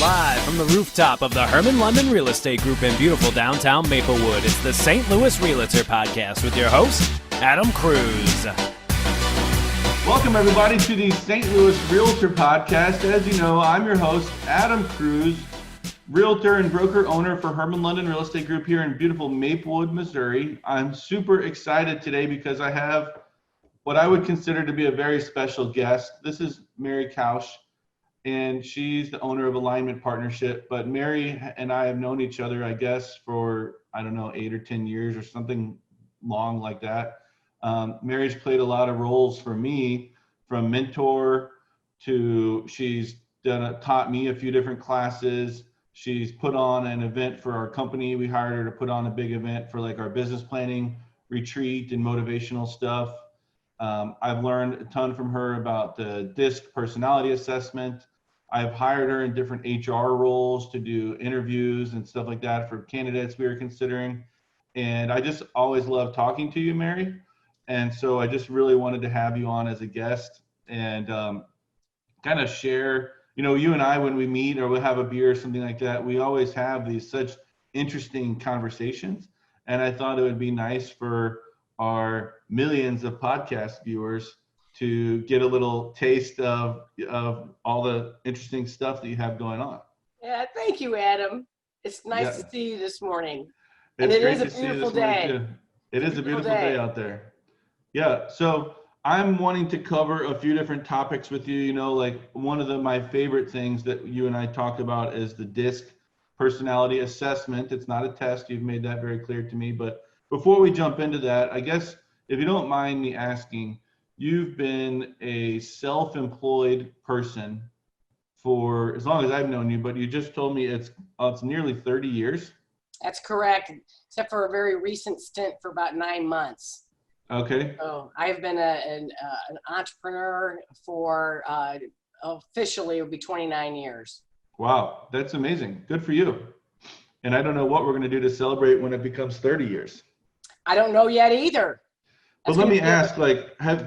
Live from the rooftop of the Hermann London Real Estate Group in beautiful downtown Maplewood, it's the St. Louis Realtor Podcast with your host, Adam Cruz. Welcome, everybody, to the St. Louis Realtor Podcast. As you know, I'm your host, Adam Cruz, Realtor and broker owner for Hermann London Real Estate Group here in beautiful Maplewood, Missouri. I'm super excited today because I have what I would consider to be a very special guest. This is Mary Kausch, and she's the owner of Alignment Partnership. But Mary and I have known each other, I guess, for, 8 or 10 years or something long like that. Mary's played a lot of roles for me, from mentor to she's taught me a few different classes. She's put on an event for our company. We hired her to put on a big event for like our business planning retreat and motivational stuff. I've learned a ton from her about the DISC personality assessment. I've hired her in different HR roles to do interviews and stuff like that for candidates we were considering. And I just always love talking to you, Mary. And so I just really wanted to have you on as a guest and kind of share, you and I, when we meet or we'll have a beer or something like that, we always have these such interesting conversations. And I thought it would be nice for our millions of podcast viewers to get a little taste of all the interesting stuff that you have going on. Yeah, thank you, Adam. It's nice to see you this morning. And It's it great is a to see you beautiful this morning, day. too. It is a beautiful day out there. Yeah, so I'm wanting to cover a few different topics with you. Like one of my favorite things that you and I talk about is the DISC personality assessment. It's not a test. You've made that very clear to me. But before we jump into that, I guess if you don't mind me asking, you've been a self-employed person for as long as I've known you, but you just told me it's nearly 30 years. That's correct, except for a very recent stint for about 9 months. Okay. So I've been an entrepreneur for officially it would be 29 years. Wow, that's amazing. Good for you. And I don't know what we're going to do to celebrate when it becomes 30 years. I don't know yet either. But let me ask,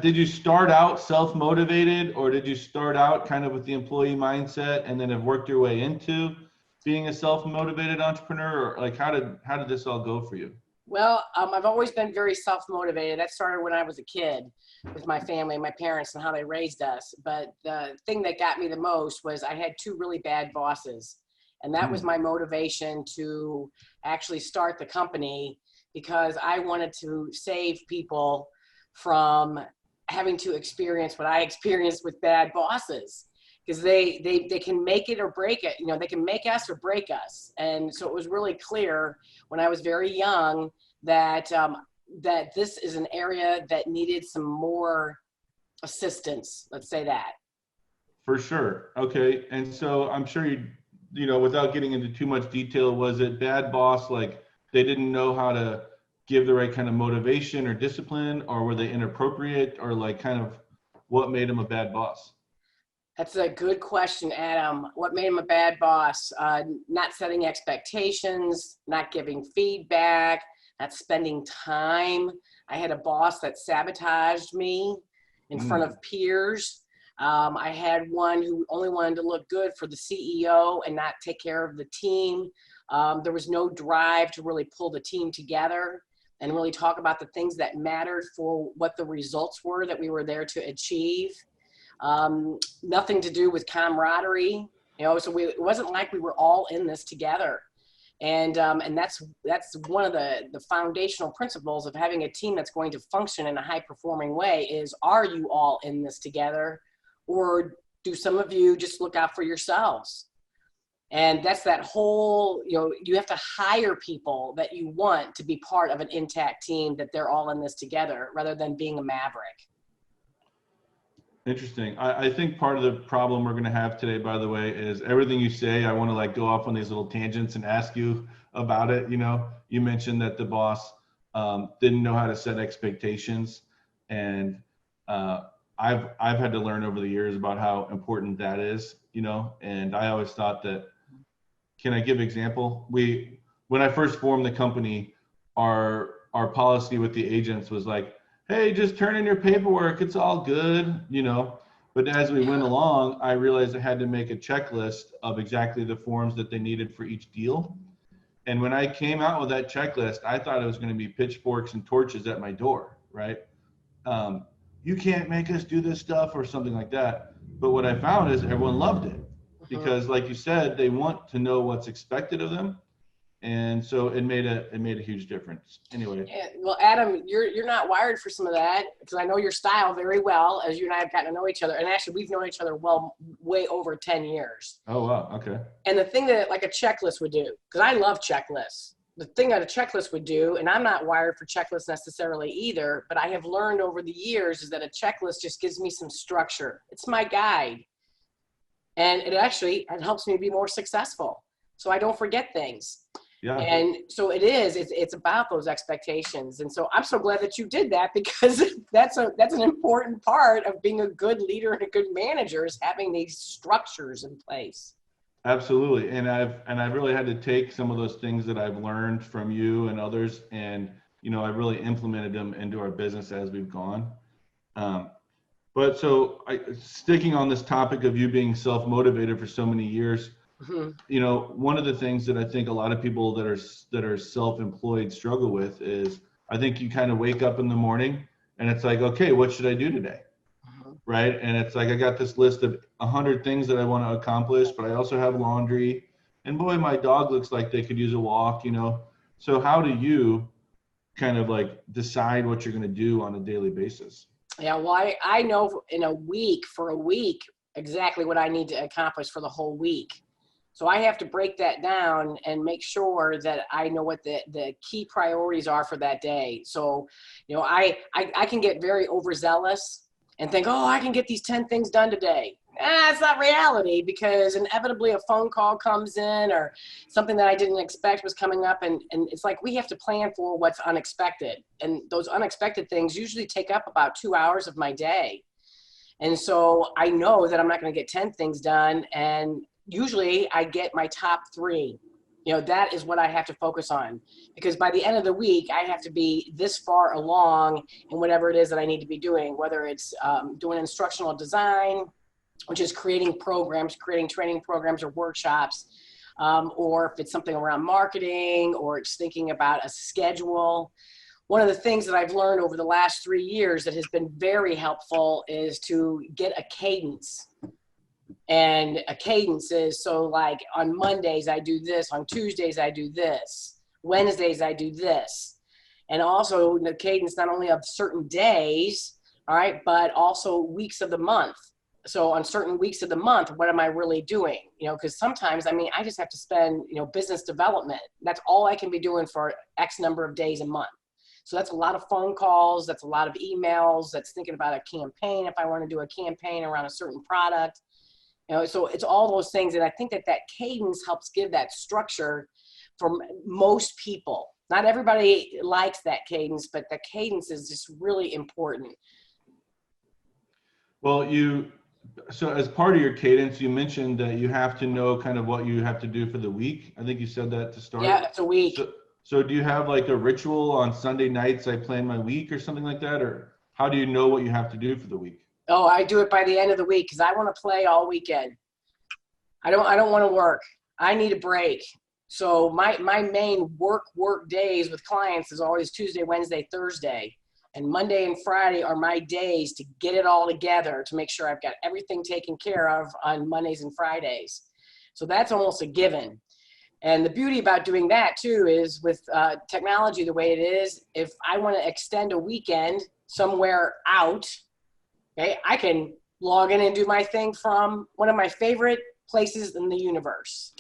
did you start out self-motivated, or did you start out kind of with the employee mindset and then have worked your way into being a self-motivated entrepreneur? Or how did this all go for you? Well, I've always been very self-motivated. That started when I was a kid with my family, my parents, and how they raised us. But the thing that got me the most was I had 2 really bad bosses. And that was my motivation to actually start the company, because I wanted to save people from having to experience what I experienced with bad bosses. Because they can make it or break it. They can make us or break us. And so it was really clear when I was very young that that this is an area that needed some more assistance. Let's say that. For sure. Okay. And so I'm sure without getting into too much detail, was it bad boss, like they didn't know how to give the right kind of motivation or discipline, or were they inappropriate, or kind of what made them a bad boss? That's a good question, Adam. What made him a bad boss? Not setting expectations, not giving feedback, not spending time. I had a boss that sabotaged me in front of peers. I had one who only wanted to look good for the CEO and not take care of the team. There was no drive to really pull the team together and really talk about the things that mattered for what the results were that we were there to achieve. Nothing to do with camaraderie, so it wasn't like we were all in this together. And that's one of the foundational principles of having a team that's going to function in a high performing way is, are you all in this together, or do some of you just look out for yourselves? And that's that whole, you have to hire people that you want to be part of an intact team, that they're all in this together rather than being a maverick. Interesting. I think part of the problem we're going to have today, by the way, is everything you say, I want to go off on these little tangents and ask you about it. You mentioned that the boss didn't know how to set expectations. And I've had to learn over the years about how important that is, and I always thought that, can I give an example? When I first formed the company, our policy with the agents was like, hey, just turn in your paperwork. It's all good, But as we went along, I realized I had to make a checklist of exactly the forms that they needed for each deal. And when I came out with that checklist, I thought it was going to be pitchforks and torches at my door, right? You can't make us do this stuff or something like that. But what I found is everyone loved it because, like you said, they want to know what's expected of them. And so it made a huge difference. Anyway. Yeah, well, Adam, you're not wired for some of that because I know your style very well as you and I have gotten to know each other. And actually, we've known each other way over 10 years. Oh, wow. Okay. And the thing that like a checklist would do, because I love checklists, the thing that a checklist would do, and I'm not wired for checklists necessarily either, but I have learned over the years is that a checklist just gives me some structure. It's my guide. And it helps me be more successful. So I don't forget things. Yeah. And so it's about those expectations. And so I'm so glad that you did that because that's an important part of being a good leader and a good manager is having these structures in place. Absolutely. And I've really had to take some of those things that I've learned from you and others and, I've really implemented them into our business as we've gone. But so sticking on this topic of you being self-motivated for so many years, one of the things that I think a lot of people that are self-employed struggle with is I think you kind of wake up in the morning and it's like, okay, what should I do today? Right. And it's like, I got this list of 100 things that I want to accomplish, but I also have laundry and boy, my dog looks like they could use a walk, So how do you kind of like decide what you're going to do on a daily basis? Yeah. Well, I know for a week, exactly what I need to accomplish for the whole week. So I have to break that down and make sure that I know what the key priorities are for that day. So, I can get very overzealous and think, oh, I can get these 10 things done today. It's not reality because inevitably a phone call comes in or something that I didn't expect was coming up. And it's like we have to plan for what's unexpected. And those unexpected things usually take up about 2 hours of my day. And so I know that I'm not going to get 10 things done. And usually I get my top 3. That is what I have to focus on because by the end of the week, I have to be this far along in whatever it is that I need to be doing, whether it's doing instructional design, which is creating training programs or workshops, or if it's something around marketing or it's thinking about a schedule. One of the things that I've learned over the last 3 years that has been very helpful is to get a cadence. And a cadence is so like on Mondays I do this, on Tuesdays I do this, Wednesdays I do this. And also the cadence not only of certain days, all right, but also weeks of the month. So on certain weeks of the month, what am I really doing? Because sometimes, I just have to spend, business development. That's all I can be doing for X number of days a month. So that's a lot of phone calls. That's a lot of emails. That's thinking about a campaign. If I want to do a campaign around a certain product, so it's all those things. And I think that cadence helps give that structure for most people. Not everybody likes that cadence, but the cadence is just really important. Well, so as part of your cadence, you mentioned that you have to know kind of what you have to do for the week. I think you said that to start. Yeah, it's a week. So do you have like a ritual on Sunday nights? I plan my week or something like that, or how do you know what you have to do for the week? Oh, I do it by the end of the week because I want to play all weekend. I don't want to work. I need a break. So my main work days with clients is always Tuesday, Wednesday, Thursday. And Monday and Friday are my days to get it all together to make sure I've got everything taken care of on Mondays and Fridays. So that's almost a given. And the beauty about doing that too is with technology the way it is, if I want to extend a weekend somewhere out, okay, I can log in and do my thing from one of my favorite places in the universe.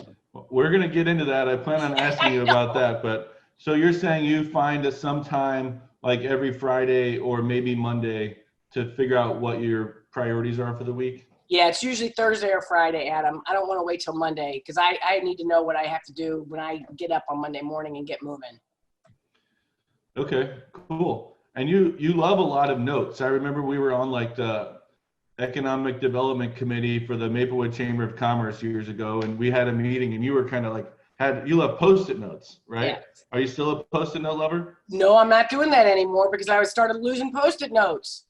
We're going to get into that. I plan on asking you about that. But so you're saying you find a sometime like every Friday or maybe Monday to figure out what your priorities are for the week? Yeah, it's usually Thursday or Friday, Adam. I don't want to wait till Monday because I need to know what I have to do when I get up on Monday morning and get moving. Okay, cool. And you love a lot of notes. I remember we were on like the Economic Development Committee for the Maplewood Chamber of Commerce years ago, and we had a meeting and you were kind of like, you love Post-it notes, right? Yeah. Are you still a Post-it note lover? No, I'm not doing that anymore because I started losing Post-it notes.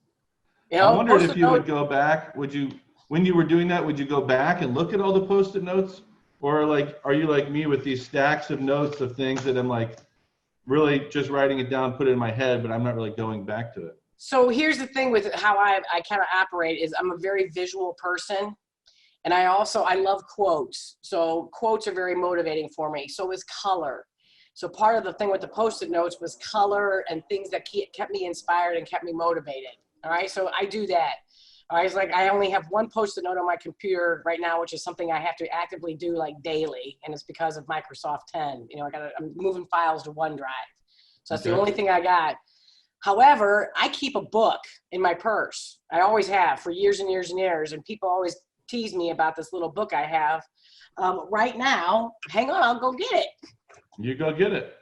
You I know, wondered if Post-it you would note- go back. When you were doing that, would you go back and look at all the Post-it notes? Or like, are you like me with these stacks of notes of things that I'm like really just writing it down, put it in my head, but I'm not really going back to it? So here's the thing with how I kind of operate is I'm a very visual person. And I love quotes. So quotes are very motivating for me. So is color. So part of the thing with the Post-it notes was color and things that kept me inspired and kept me motivated. All right. So I do that. All right. It's like I only have one Post-it note on my computer right now, which is something I have to actively do like daily. And it's because of Microsoft 10. You know, I'm moving files to OneDrive. So that's the only thing I got. However, I keep a book in my purse. I always have for years and years and years. And people always tease me about this little book I have. Right now, hang on, I'll go get it. You go get it.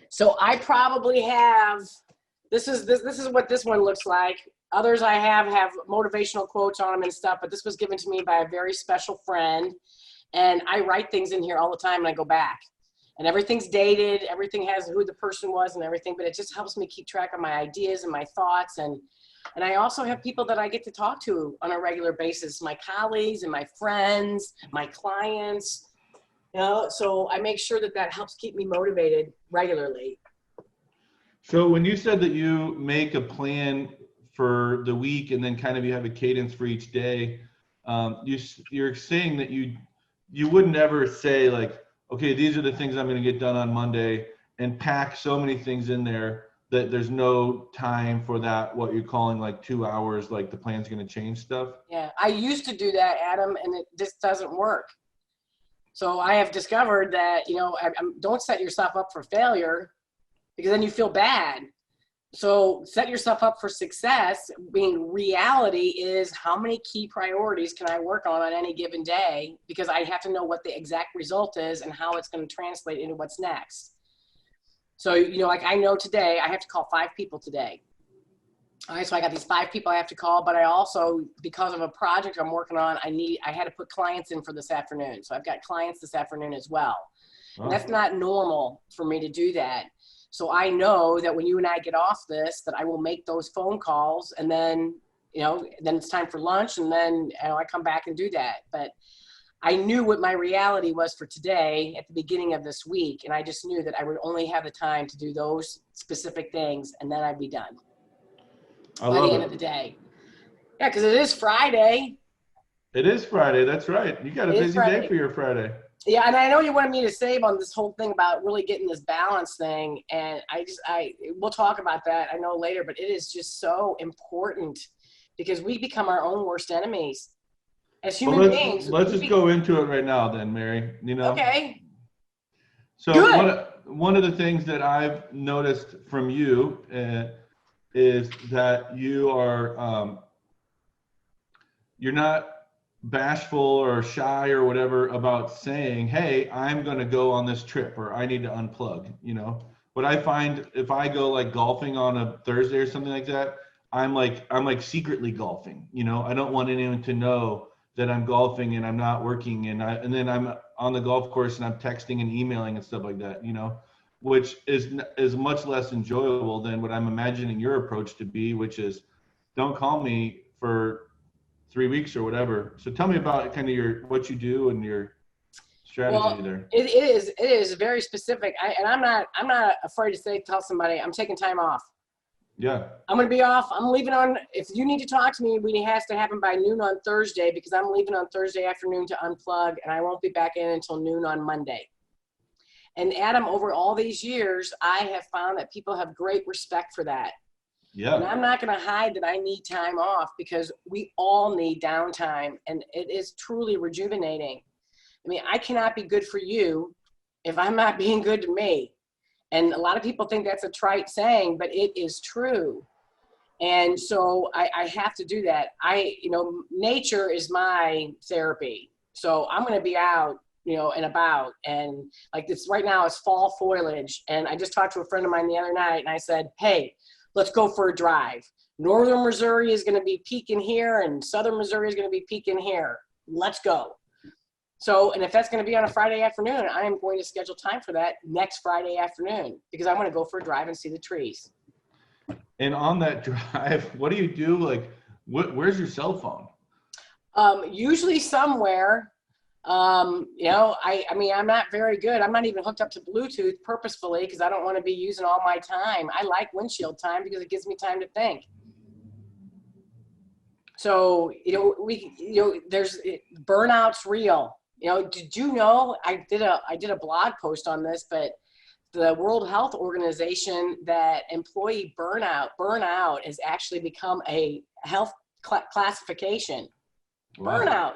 So I probably have, this is what this one looks like. Others I have motivational quotes on them and stuff, but this was given to me by a very special friend. And I write things in here all the time and I go back. And everything's dated, everything has who the person was and everything, but it just helps me keep track of my ideas and my thoughts. And I also have people that I get to talk to on a regular basis, my colleagues and my friends, my clients, you know, so I make sure that helps keep me motivated regularly. So when you said that you make a plan for the week and then kind of you have a cadence for each day, you're saying that you wouldn't ever say like, okay, these are the things I'm going to get done on Monday, and pack so many things in there that there's no time for that, what you're calling like 2 hours, like the plan's going to change stuff. Yeah, I used to do that, Adam, and it just doesn't work. So I have discovered that, you know, don't set yourself up for failure because then you feel bad. So set yourself up for success. Being reality is how many key priorities can I work on any given day, because I have to know what the exact result is and how it's going to translate into what's next. So, you know, like I know today I have to call 5 people today. All right, so I got these 5 people I have to call, but I also, because of a project I'm working on, I had to put clients in for this afternoon. So I've got clients this afternoon as well. Oh. And that's not normal for me to do that. So I know that when you and I get off this, that I will make those phone calls, and then, you know, then it's time for lunch, and then, you know, I come back and do that. But I knew what my reality was for today at the beginning of this week, and I just knew that I would only have the time to do those specific things, and then I'd be done by the end of the day. Yeah, because it is Friday. It is Friday. That's right. You got a busy day for your Friday. Yeah, and I know you wanted me to save on this whole thing about really getting this balance thing, and we'll talk about that, I know, later, but it is just so important because we become our own worst enemies as human beings. Let's just go into it right now then, Mary, you know? Okay. So good. One of the things that I've noticed from you is that you are, you're not bashful or shy or whatever about saying, hey, I'm going to go on this trip, or I need to unplug, you know. But I find if I go like golfing on a Thursday or something like that, I'm like secretly golfing, you know. I don't want anyone to know that I'm golfing and I'm not working, and then I'm on the golf course and I'm texting and emailing and stuff like that, you know, which is much less enjoyable than what I'm imagining your approach to be, which is don't call me for 3 weeks or whatever. So tell me about kind of what you do and your strategy there. It is very specific. I'm not afraid to tell somebody I'm taking time off. Yeah. I'm going to be off. I'm leaving if you need to talk to me, it has to happen by noon on Thursday, because I'm leaving on Thursday afternoon to unplug, and I won't be back in until noon on Monday. And Adam, over all these years, I have found that people have great respect for that. Yeah. And I'm not going to hide that I need time off, because we all need downtime, and it is truly rejuvenating. I mean, I cannot be good for you if I'm not being good to me. And a lot of people think that's a trite saying, but it is true. And so I have to do that. Nature is my therapy. So I'm going to be out, you know, and about, and like this right now it's fall foliage. And I just talked to a friend of mine the other night, and I said, hey, let's go for a drive. Northern Missouri is going to be peaking here, and Southern Missouri is going to be peaking here. Let's go. So, and if that's going to be on a Friday afternoon, I am going to schedule time for that next Friday afternoon, because I want to go for a drive and see the trees. And on that drive, what do you do? Like, where's your cell phone? Usually somewhere. I mean, I'm not very good. I'm not even hooked up to Bluetooth purposefully because I don't want to be using all my time. I like windshield time because it gives me time to think. So, burnout's real. Did you know I did a blog post on this, but the World Health Organization, that employee burnout has actually become a health classification. Wow. Burnout.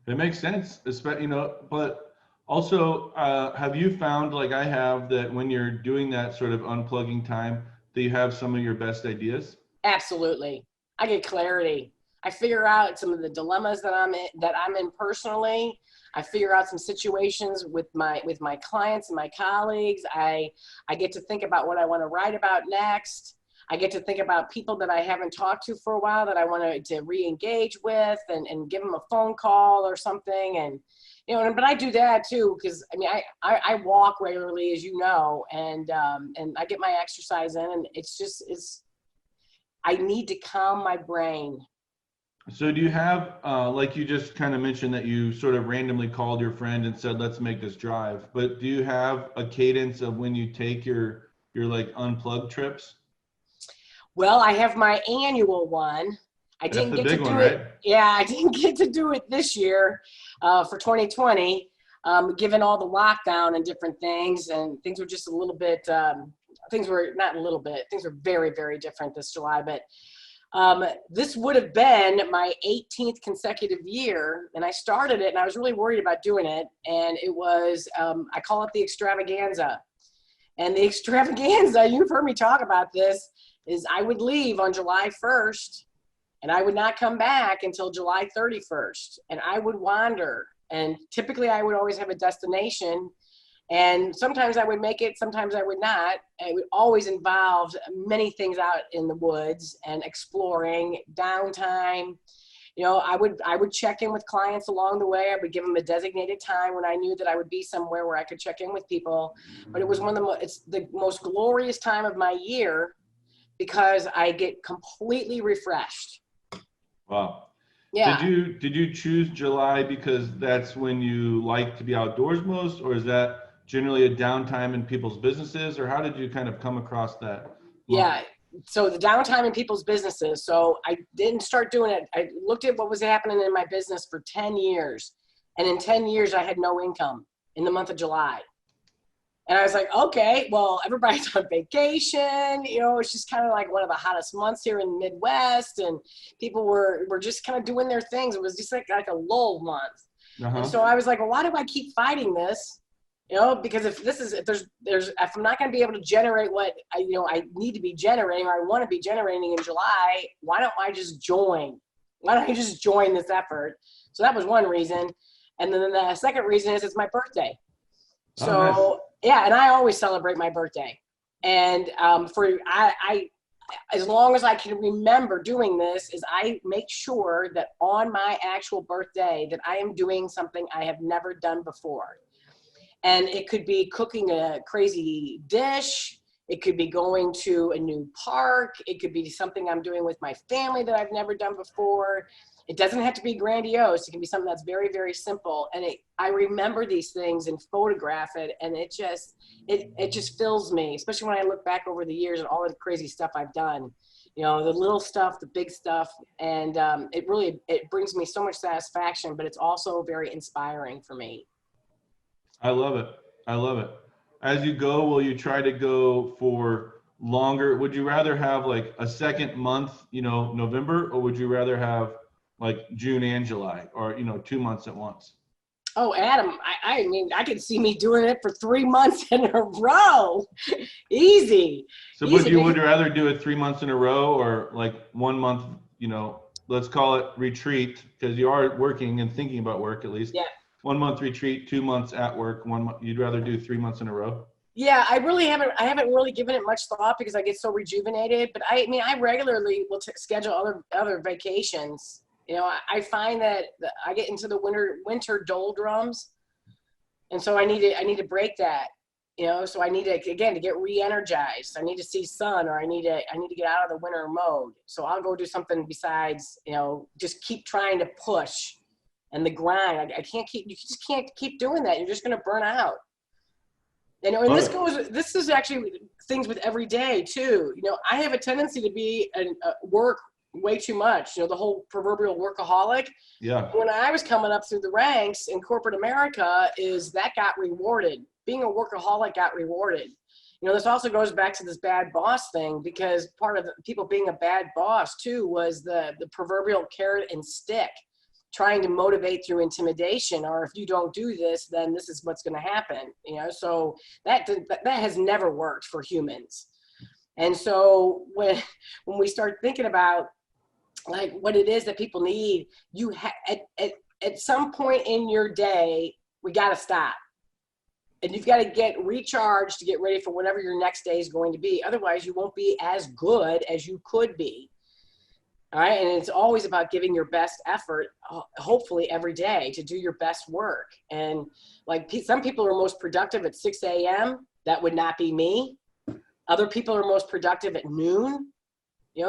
It makes sense, especially, but also, have you found, like I have, that when you're doing that sort of unplugging time, that you have some of your best ideas? Absolutely. I get clarity. I figure out some of the dilemmas that I'm in personally. I figure out some situations with my clients and my colleagues. I get to think about what I want to write about next. I get to think about people that I haven't talked to for a while that I want to re-engage with and give them a phone call or something. And, but I do that too, because I mean, I walk regularly, as you know, and I get my exercise in, and I need to calm my brain. So do you have, like you just kind of mentioned that you sort of randomly called your friend and said, let's make this drive, but do you have a cadence of when you take your like unplugged trips? Well, I have my annual one. I That's didn't the get big to do one, it. right? Yeah, I didn't get to do it this year for 2020, given all the lockdown and different things, and things were just a little bit. Things were not a little bit. Things were very, very different this July. But this would have been my 18th consecutive year, and I started it, and I was really worried about doing it. And it was, I call it the extravaganza. And the extravaganza, you've heard me talk about this, is I would leave on July 1st and I would not come back until July 31st. And I would wander. And typically I would always have a destination. And sometimes I would make it, sometimes I would not. It would always involve many things out in the woods and exploring, downtime. I would check in with clients along the way. I would give them a designated time when I knew that I would be somewhere where I could check in with people. But it was it's the most glorious time of my year because I get completely refreshed. Wow. Yeah. Did you choose July because that's when you like to be outdoors most, or is that generally a downtime in people's businesses, or how did you kind of come across that month? Yeah. So the downtime in people's businesses. So I didn't start doing it. I looked at what was happening in my business for 10 years. And in 10 years, I had no income in the month of July. And I was like, okay, well, everybody's on vacation. It's just kind of like one of the hottest months here in the Midwest. And people were just kind of doing their things. It was just like a lull month. Uh-huh. And so I was like, well, why do I keep fighting this? Because if I'm not going to be able to generate what I need to be generating, or I want to be generating in July, why don't I just join? Why don't I just join this effort? So that was one reason. And then the second reason is it's my birthday. So nice. Yeah, and I always celebrate my birthday. And as long as I can remember doing this, is I make sure that on my actual birthday that I am doing something I have never done before. And it could be cooking a crazy dish. It could be going to a new park. It could be something I'm doing with my family that I've never done before. It doesn't have to be grandiose. It can be something that's very, very simple. And I remember these things and photograph it. And it just fills me, especially when I look back over the years and all the crazy stuff I've done, the little stuff, the big stuff. And it brings me so much satisfaction, but it's also very inspiring for me. I love it. I love it. As you go, will you try to go for longer? Would you rather have like a second month, November, or would you rather have like June and July, or 2 months at once? Oh, Adam, I mean, I could see me doing it for 3 months in a row. Easy. So would you rather do it 3 months in a row, or like 1 month, let's call it retreat, because you are working and thinking about work at least. Yeah. 1 month retreat, 2 months at work, 1 month. You'd rather do 3 months in a row? Yeah, I haven't really given it much thought because I get so rejuvenated. But I regularly will schedule other vacations. I find that I get into the winter doldrums, and so I need to break that. So I need to, again, to get re-energized. I need to see sun, or I need to get out of the winter mode. So I'll go do something besides, just keep trying to push and the grind. You just can't keep doing that. You're just going to burn out. And this is actually things with every day too. I have a tendency to be work way too much, the whole proverbial workaholic. Yeah. When I was coming up through the ranks in corporate America, that got rewarded. Being a workaholic got rewarded. This also goes back to this bad boss thing, because part of people being a bad boss too was the proverbial carrot and stick, trying to motivate through intimidation, or if you don't do this, then this is what's going to happen. So that has never worked for humans. And so when we start thinking about like what it is that people need, at some point in your day, we got to stop. And you've got to get recharged to get ready for whatever your next day is going to be. Otherwise, you won't be as good as you could be. All right. And it's always about giving your best effort, hopefully every day, to do your best work. And like some people are most productive at 6 a.m. That would not be me. Other people are most productive at noon.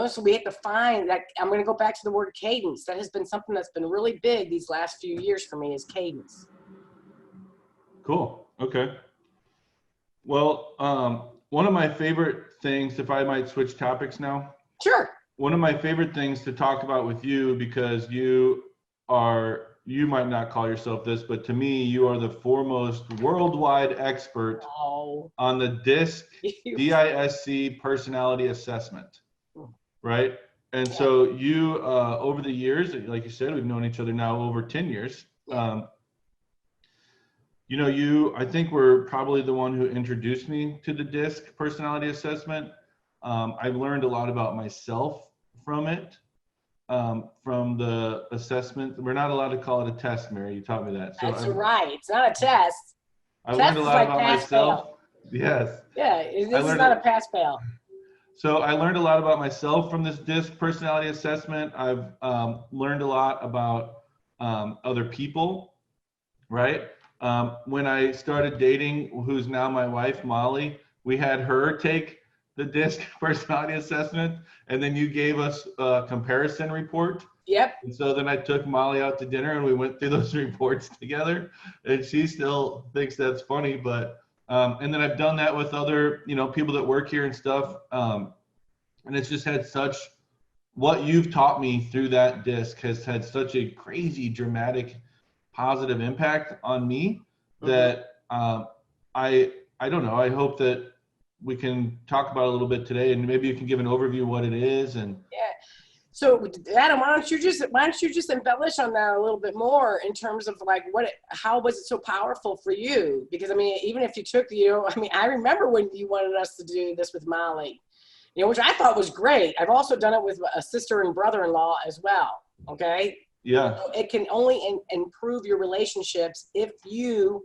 So we have to find that. I'm going to go back to the word cadence. That has been something that's been really big these last few years for me, is cadence. Cool. Okay. Well, one of my favorite things, if I might switch topics now. Sure. One of my favorite things to talk about with you, because you might not call yourself this, but to me, you are the foremost worldwide expert on the DISC personality assessment, right? And so you, over the years, like you said, we've known each other now over 10 years. I think we're probably the one who introduced me to the DISC personality assessment. I've learned a lot about myself from it, from the assessment. We're not allowed to call it a test, Mary. You taught me that. So That's right. It's not a test. I learned a lot about myself. Yes. Yeah, this is not a pass-fail. So I learned a lot about myself from this DISC personality assessment. I've learned a lot about other people, right? When I started dating, who's now my wife, Molly, we had her take the DISC personality assessment, and then you gave us a comparison report. Yep. And so then I took Molly out to dinner and we went through those reports together, and she still thinks that's funny. But and then I've done that with other, people that work here and stuff. And it's just had what you've taught me through that DISC has had such a crazy, dramatic, positive impact on me that I don't know. I hope that we can talk about it a little bit today, and maybe you can give an overview of what it is. And so Adam, why don't you just embellish on that a little bit more in terms of like how was it so powerful for you? Because even if you took I remember when you wanted us to do this with Molly, which I thought was great. I've also done it with a sister and brother-in-law as well. Okay. Yeah. So it can only improve your relationships if you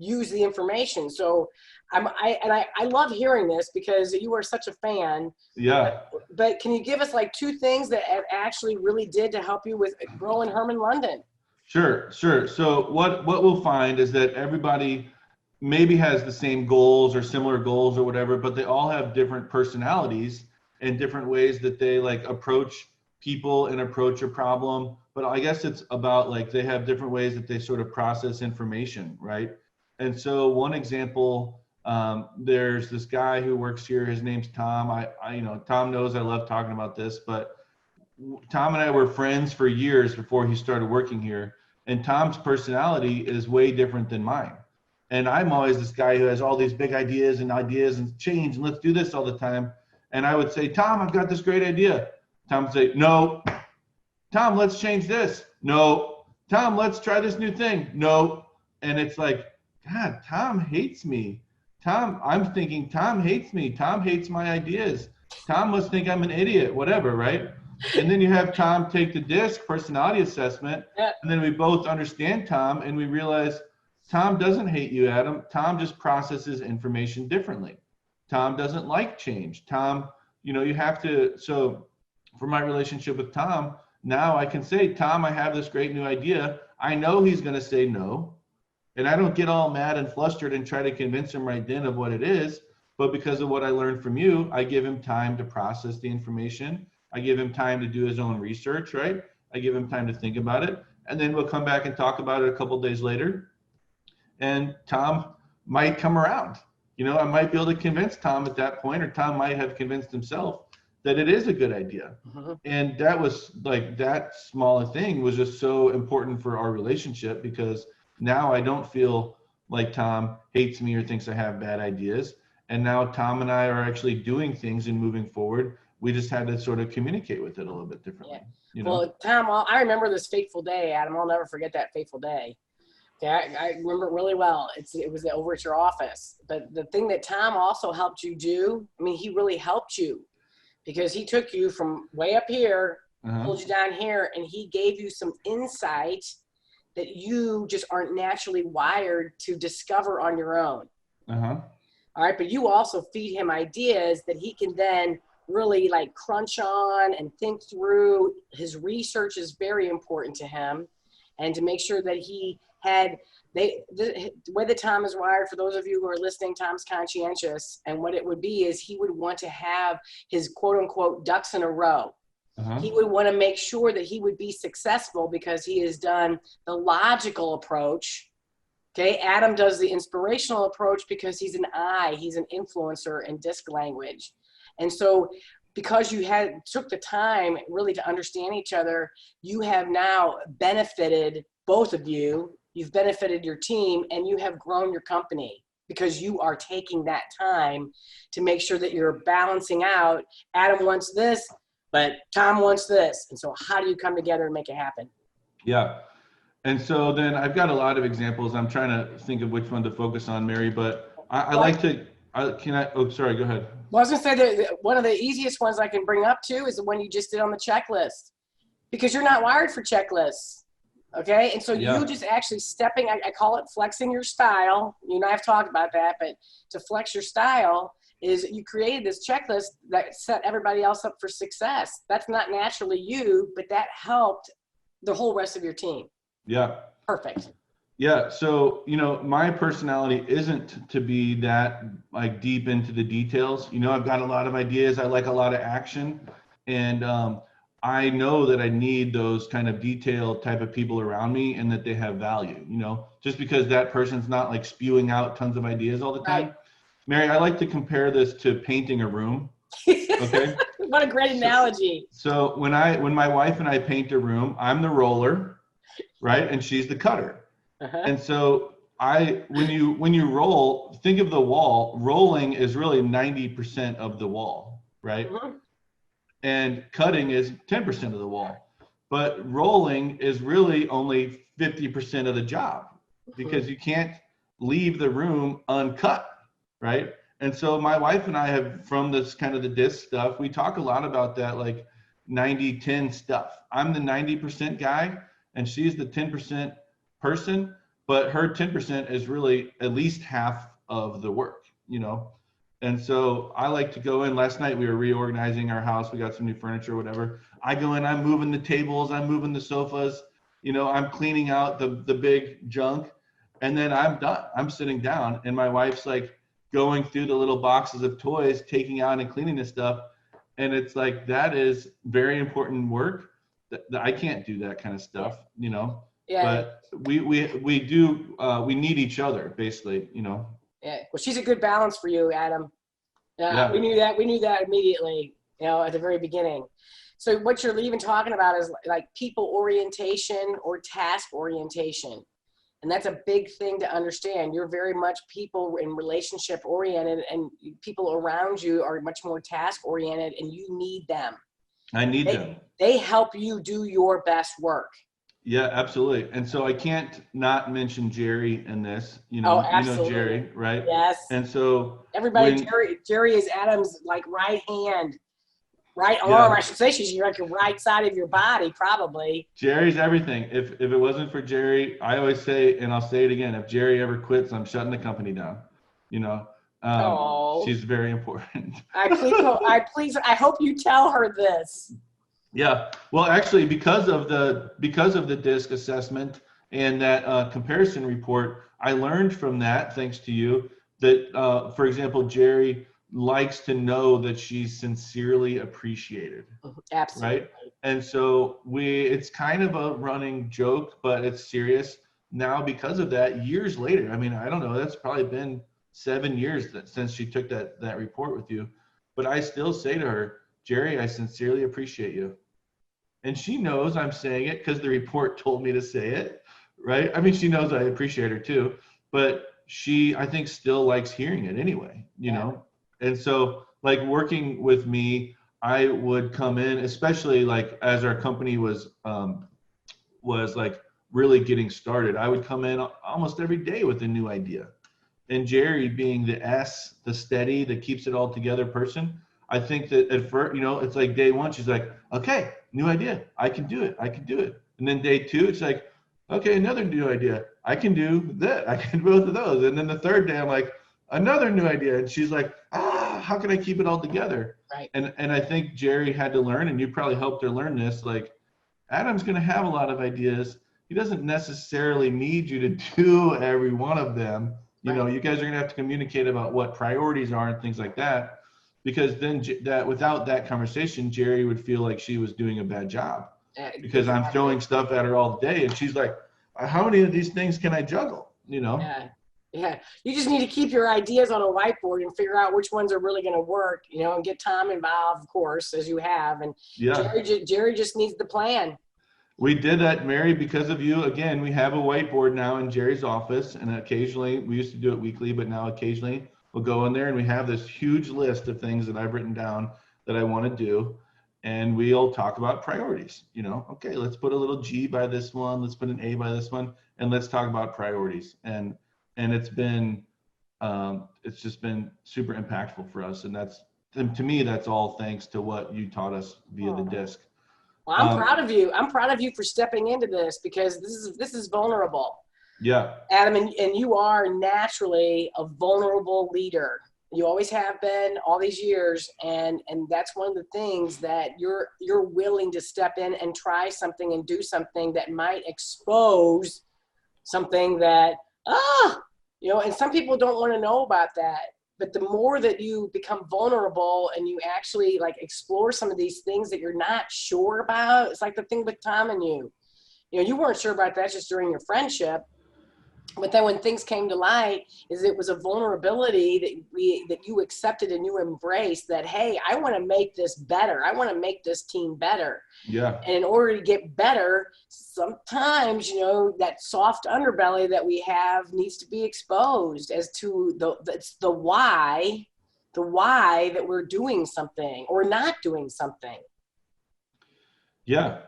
use the information. So I love hearing this because you are such a fan. Yeah. But can you give us like two things that actually really did to help you with growing Hermann London? Sure. So what we'll find is that everybody maybe has the same goals or similar goals or whatever, but they all have different personalities and different ways that they like approach people and approach a problem. But I guess it's about like they have different ways that they sort of process information, right? And so one example, there's this guy who works here. His name's Tom. Tom knows I love talking about this, but Tom and I were friends for years before he started working here. And Tom's personality is way different than mine. And I'm always this guy who has all these big ideas and change, and let's do this all the time. And I would say, Tom, I've got this great idea. Tom would say, no. Tom, let's change this. No. Tom, let's try this new thing. No. And it's like, God, Tom hates me. I'm thinking Tom hates me. Tom hates my ideas. Tom must think I'm an idiot, whatever, right? And then you have Tom take the DISC personality assessment, and then we both understand Tom, and we realize Tom doesn't hate you, Adam. Tom just processes information differently. Tom doesn't like change. Tom, you have to, so for my relationship with Tom, now I can say, Tom, I have this great new idea. I know he's going to say no, And I don't get all mad and flustered and try to convince him right then of what it is. But because of what I learned from you, I give him time to process the information. I give him time to do his own research, right? I give him time to think about it. And then we'll come back and talk about it a couple of days later. And Tom might come around. I might be able to convince Tom at that point, or Tom might have convinced himself that it is a good idea. And that was like, that small thing was just so important for our relationship, because now I don't feel like Tom hates me or thinks I have bad ideas. And now Tom and I are actually doing things and moving forward. We just had to sort of communicate with it a little bit differently. Well, Tom, I remember this fateful day, Adam. I'll never forget that fateful day. Okay, I remember it really well. It was over at your office. But the thing that Tom also helped you do, he really helped you, because he took you from way up here, pulled you down here, and he gave you some insight that you just aren't naturally wired to discover on your own. All right, but you also feed him ideas that he can then really like crunch on and think through. His research is very important to him, and to make sure that he had, the way that Tom is wired, for those of you who are listening, Tom's conscientious, and what it would be is he would want to have his quote unquote ducks in a row. He would want to make sure that he would be successful, because he has done the logical approach. Okay, Adam does the inspirational approach because he's an influencer in disc language. And so because you took the time really to understand each other, you have now benefited, both of you, you've benefited your team, and you have grown your company, because you are taking that time to make sure that you're balancing out. Adam wants this, but Tom wants this. And so how do you come together and make it happen? Yeah. And so then I've got a lot of examples. I'm trying to think of which one to focus on, Mary, but sorry, go ahead. Well, I was going to say that one of the easiest ones I can bring up too is the one you just did on the checklist, because you're not wired for checklists. Okay. And so you just actually stepping, I call it flexing your style. You and I have talked about that, but to flex your style is you created this checklist that set everybody else up for success. That's not naturally you, but that helped the whole rest of your team. Yeah. Perfect. Yeah. So, my personality isn't to be that like deep into the details. I've got a lot of ideas. I like a lot of action. And I know that I need those kind of detailed type of people around me, and that they have value, just because that person's not like spewing out tons of ideas all the time. Right. Mary, I like to compare this to painting a room. Okay. What a great analogy. So when my wife and I paint a room, I'm the roller, right? And she's the cutter. And so when you roll, think of the wall. Rolling is really 90% of the wall, right? And cutting is 10% of the wall. But rolling is really only 50% of the job, because you can't leave the room uncut, right? And so my wife and I have, from this kind of the disc stuff, we talk a lot about that, like 90-10 stuff. I'm the 90% guy, and she's the 10% person, but her 10% is really at least half of the work, And so I like to go in. Last night we were reorganizing our house. We got some new furniture or whatever. I go in, I'm moving the tables, I'm moving the sofas, I'm cleaning out the big junk, and then I'm done. I'm sitting down, and my wife's like going through the little boxes of toys, taking out and cleaning this stuff. And it's like, that is very important work. That I can't do that kind of stuff, Yeah. But we need each other, basically, Yeah. Well, she's a good balance for you, Adam. Yeah. We knew that immediately, at the very beginning. So what you're even talking about is like people orientation or task orientation. And that's a big thing to understand. You're very much people and relationship oriented, and people around you are much more task oriented, and you need them. I need them. They help you do your best work. Yeah, absolutely. And so I can't not mention Geri in this. Absolutely. Geri, right? Yes. And so everybody, Geri is Adam's like right hand, right arm. I should say she's like your right side of your body, probably. Geri's everything. If it wasn't for Geri, I always say, and I'll say it again, if Geri ever quits, I'm shutting the company down. She's very important. I hope you tell her this. Yeah. Well, actually, because of the DISC assessment and that comparison report, I learned from that, thanks to you, that, for example, Geri likes to know that she's sincerely appreciated. Absolutely. Right? And so it's kind of a running joke, but it's serious now because of that. Years later, I mean, I don't know, that's probably been 7 years since she took that report with you, but I still say to her, Geri, I sincerely appreciate you. And she knows I'm saying it because the report told me to say it, right? I mean, she knows I appreciate her too, but she, I think, still likes hearing it anyway, you know? And so, like, working with me, I would come in, especially like as our company was like really getting started, I would come in almost every day with a new idea. And Geri, being the steady, that keeps it all together person, I think that at first, you know, it's like day one, she's like, okay, new idea, I can do it. And then day two, it's like, okay, another new idea, I can do that, I can do both of those. And then the third day, I'm like, another new idea, and she's like, how can I keep it all together? Right. And I think Geri had to learn, and you probably helped her learn this, like, Adam's going to have a lot of ideas. He doesn't necessarily need you to do every one of them. You know, you guys are going to have to communicate about what priorities are and things like that, because then without that conversation, Geri would feel like she was doing a bad job because I'm throwing stuff at her all day, and she's like, how many of these things can I juggle? You know? Yeah, you just need to keep your ideas on a whiteboard and figure out which ones are really going to work, you know, and get Tom involved, of course, as you have. And Geri just needs the plan. We did that, Mary, because of you. Again, we have a whiteboard now in Geri's office, and occasionally, we used to do it weekly, but now occasionally we'll go in there and we have this huge list of things that I've written down that I want to do. And we'll talk about priorities, you know, okay, let's put a little G by this one, let's put an A by this one, and let's talk about priorities. And it's been, it's just been super impactful for us. And to me, that's all thanks to what you taught us via the disc. Well, I'm proud of you. I'm proud of you for stepping into this, because this is vulnerable. Yeah. Adam, and you are naturally a vulnerable leader. You always have been all these years. And that's one of the things that you're willing to step in and try something and do something that might expose something that, you know, and some people don't want to know about that. But the more that you become vulnerable and you actually like explore some of these things that you're not sure about, it's like the thing with Tom and you. You know, you weren't sure about that just during your friendship. But then when things came to light, it was a vulnerability that you accepted and you embraced, that, hey, I want to make this better. I want to make this team better. Yeah. And in order to get better, sometimes, you know, that soft underbelly that we have needs to be exposed as to the why that we're doing something or not doing something. Yeah.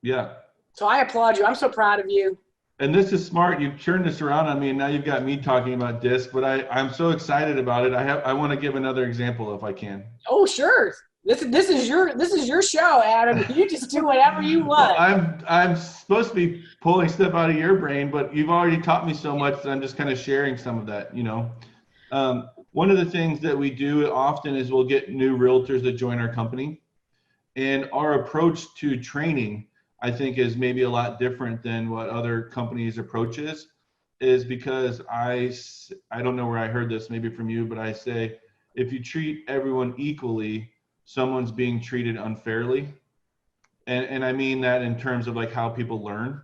Yeah. So I applaud you. I'm so proud of you. And this is smart. You've turned this around on me, and now you've got me talking about disc, but I'm so excited about it. I want to give another example if I can. Oh, sure. This is your show, Adam. You just do whatever you want. Well, I'm supposed to be pulling stuff out of your brain, but you've already taught me so much that I'm just kind of sharing some of that, you know. One of the things that we do often is we'll get new realtors that join our company, and our approach to training, I think, is maybe a lot different than what other companies' approach is because I don't know where I heard this, maybe from you, but I say, if you treat everyone equally, someone's being treated unfairly. And I mean that in terms of like how people learn,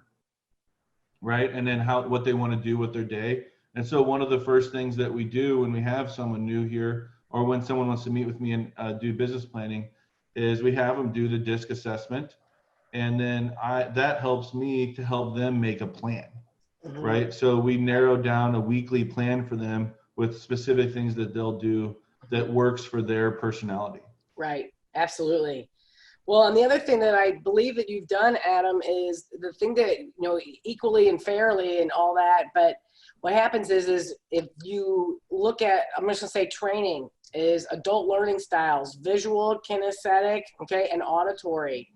right? And then what they want to do with their day. And so one of the first things that we do when we have someone new here, or when someone wants to meet with me and do business planning, is we have them do the DISC assessment. And then that helps me to help them make a plan, right? So we narrow down a weekly plan for them with specific things that they'll do that works for their personality. Right, absolutely. Well, and the other thing that I believe that you've done, Adam, is the thing that, you know, equally and fairly and all that. But what happens is if you look at, I'm just gonna say training is adult learning styles, visual, kinesthetic, okay, and auditory.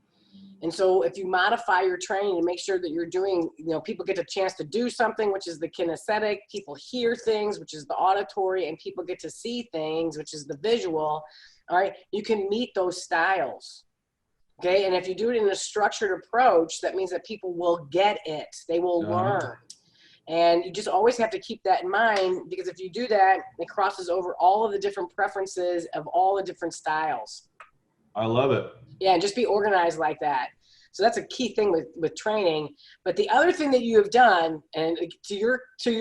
And so if you modify your training to make sure that you're doing, you know, people get a chance to do something, which is the kinesthetic, people hear things, which is the auditory, and people get to see things, which is the visual, all right, you can meet those styles, okay? And if you do it in a structured approach, that means that people will get it. They will learn. And you just always have to keep that in mind, because if you do that, it crosses over all of the different preferences of all the different styles. I love it. Yeah, and just be organized like that. So that's a key thing with training. But the other thing that you have done, and to your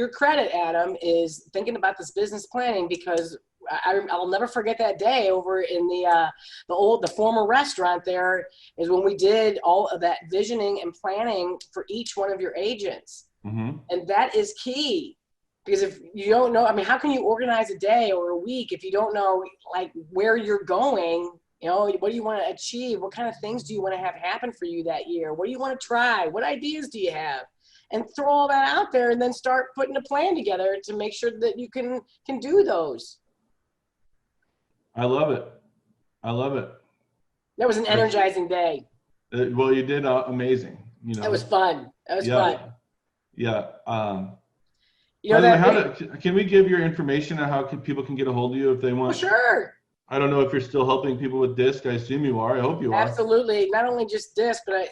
credit, Adam, is thinking about this business planning, because I'll never forget that day over in the former restaurant there, is when we did all of that visioning and planning for each one of your agents. Mm-hmm. And that is key, because if you don't know, I mean, how can you organize a day or a week if you don't know like where you're going? You know, what do you want to achieve? What kind of things do you want to have happen for you that year? What do you want to try? What ideas do you have? And throw all that out there, and then start putting a plan together to make sure that you can do those. I love it. I love it. That was an energizing day. Well, you did amazing. You know, That was fun. That was fun. Yeah. You know, by the way, can we give your information on how people can get a hold of you if they want? Oh, sure. I don't know if you're still helping people with DISC. I assume you are. I hope you are. Absolutely. Not only just DISC, but